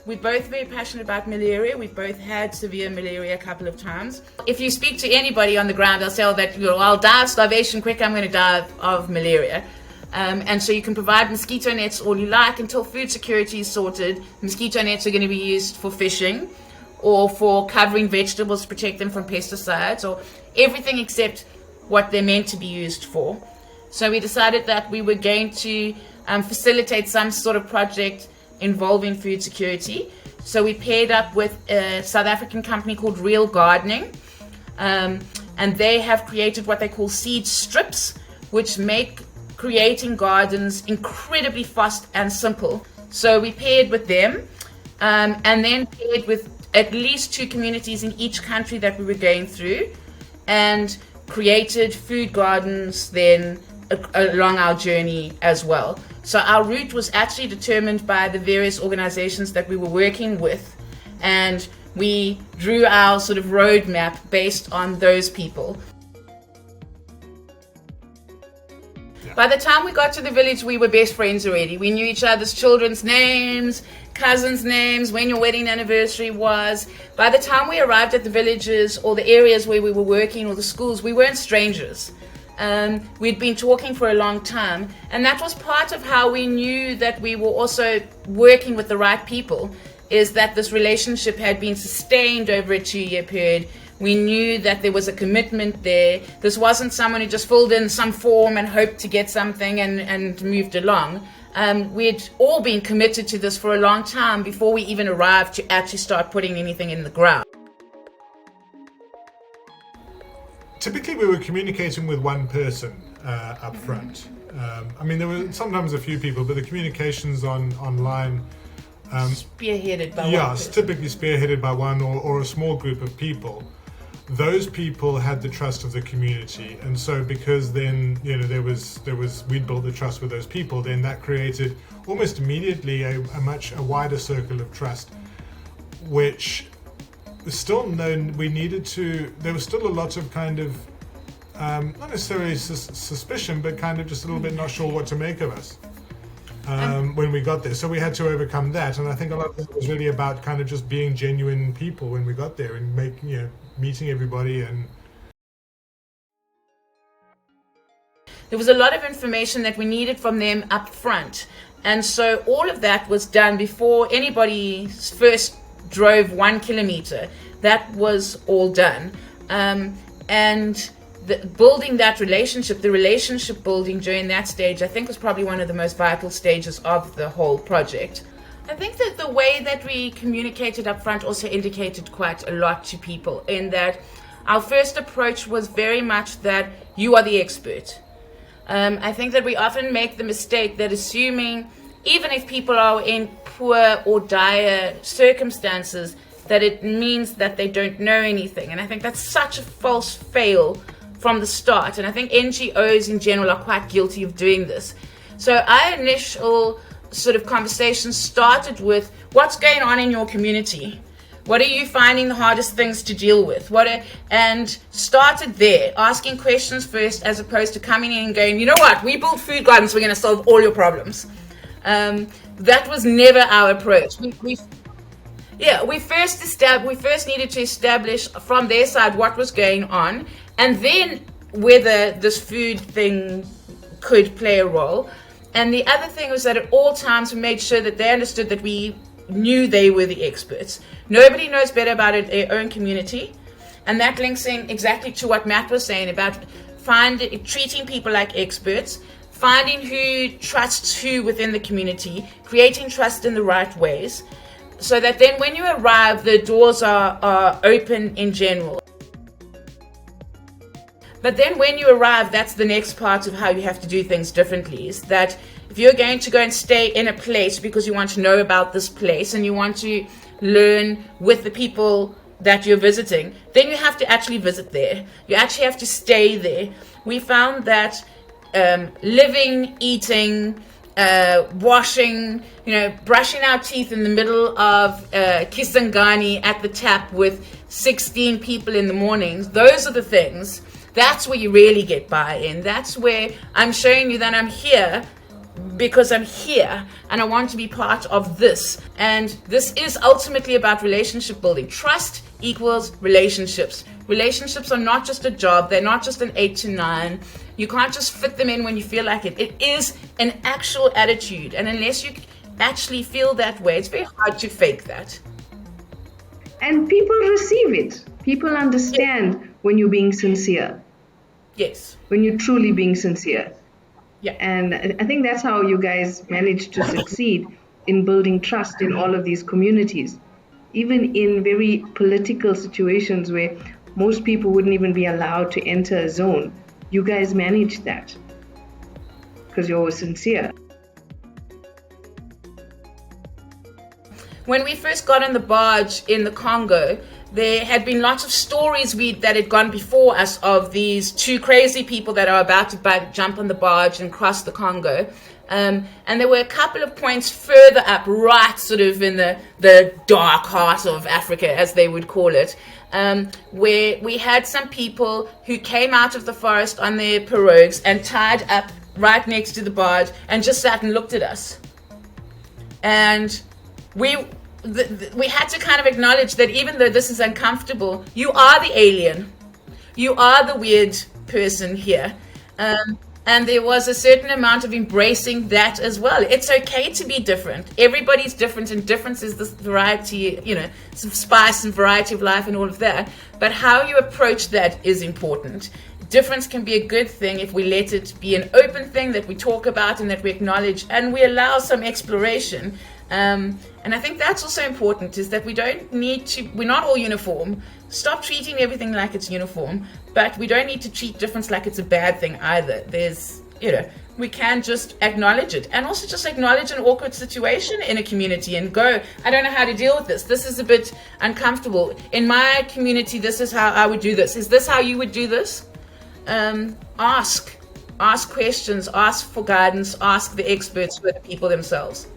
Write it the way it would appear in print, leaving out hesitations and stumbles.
We're both very passionate about malaria. We've both had severe malaria a couple of times. If you speak to anybody on the ground, they'll say, oh, that, I'll die of starvation quick, I'm going to die of malaria. And so you can provide mosquito nets all you like until food security is sorted. Mosquito nets are going to be used for fishing or for covering vegetables to protect them from pesticides, or everything except what they're meant to be used for. So we decided that we were going to facilitate some sort of project involving food security. So we paired up with a South African company called Real Gardening, and they have created what they call seed strips, which make creating gardens incredibly fast and simple. So we paired with them, and then paired with at least 2 communities in each country that we were going through, and created food gardens then along our journey as well. So our route was actually determined by the various organizations that we were working with, and we drew our sort of roadmap based on those people. By the time we got to the village, we were best friends already. We knew each other's children's names, cousins' names, when your wedding anniversary was. By the time we arrived at the villages or the areas where we were working or the schools, we weren't strangers. We'd been talking for a long time, and that was part of how we knew that we were also working with the right people, is that this relationship had been sustained over a 2-year period. We knew that there was a commitment there. This wasn't someone who just filled in some form and hoped to get something and moved along. We'd all been committed to this for a long time before we even arrived to actually start putting anything in the ground. Typically, we were communicating with one person up front. There were sometimes a few people, but the communications online spearheaded by one person. Typically spearheaded by one or a small group of people. Those people had the trust of the community, and so because then we'd built the trust with those people, then that created almost immediately a wider circle of trust, which still known we needed to. There was still a lot of kind of not necessarily suspicion, but kind of just a little bit not sure what to make of us when we got there. So we had to overcome that, and I think a lot of it was really about kind of just being genuine people when we got there and meeting everybody. And there was a lot of information that we needed from them up front, and so all of that was done before anybody first drove 1 kilometer. That was all done, and building that relationship, the relationship building during that stage, I think was probably one of the most vital stages of the whole project. I think that the way that we communicated up front also indicated quite a lot to people, in that our first approach was very much that you are the expert. I think that we often make the mistake that assuming, even if people are in poor or dire circumstances, that it means that they don't know anything. And I think that's such a false fail from the start. And I think NGOs in general are quite guilty of doing this. So our initial sort of conversation started with, what's going on in your community? What are you finding the hardest things to deal with? And started there, asking questions first, as opposed to coming in and going, you know what, we built food gardens, we're going to solve all your problems. That was never our approach. We first needed to establish from their side what was going on, and then whether this food thing could play a role. And the other thing was that at all times we made sure that they understood that we knew they were the experts. Nobody knows better about their own community, and that links in exactly to what Matt was saying about treating people like experts, finding who trusts who within the community, creating trust in the right ways, so that then when you arrive, the doors are open in general. But then when you arrive, that's the next part of how you have to do things differently, is that if you're going to go and stay in a place because you want to know about this place and you want to learn with the people that you're visiting, then you have to actually visit there. You actually have to stay there. We found that living, eating, washing, brushing our teeth in the middle of Kisangani at the tap with 16 people in the mornings, those are the things. That's where you really get buy-in. That's where I'm showing you that I'm here because I'm here and I want to be part of this. And this is ultimately about relationship building. Trust equals relationships. Relationships are not just a job. They're not just an 8 to 9. You can't just fit them in when you feel like it. It is an actual attitude. And unless you actually feel that way, it's very hard to fake that. And people receive it. People understand when you're being sincere. Yes. When you're truly being sincere. Yeah. And I think that's how you guys managed to succeed in building trust in all of these communities. Even in very political situations where most people wouldn't even be allowed to enter a zone, you guys managed that because you're sincere. When we first got on the barge in the Congo, there had been lots of stories that had gone before us of these two crazy people that are about to jump on the barge and cross the Congo. And there were a couple of points further up, right sort of in the dark heart of Africa, as they would call it, where we had some people who came out of the forest on their pirogues and tied up right next to the barge and just sat and looked at us. And we had to kind of acknowledge that even though this is uncomfortable, you are the alien. You are the weird person here. And there was a certain amount of embracing that as well. It's okay to be different. Everybody's different, and difference is this variety, some spice and variety of life and all of that. But how you approach that is important. Difference can be a good thing if we let it be an open thing that we talk about and that we acknowledge and we allow some exploration. And I think that's also important, is that we're not all uniform. Stop treating everything like it's uniform, but we don't need to treat difference like it's a bad thing either. We can just acknowledge it, and also just acknowledge an awkward situation in a community and go, I don't know how to deal with this. This is a bit uncomfortable. In my community, this is how I would do this. Is this how you would do this? Ask questions, ask for guidance, ask the experts who are the people themselves.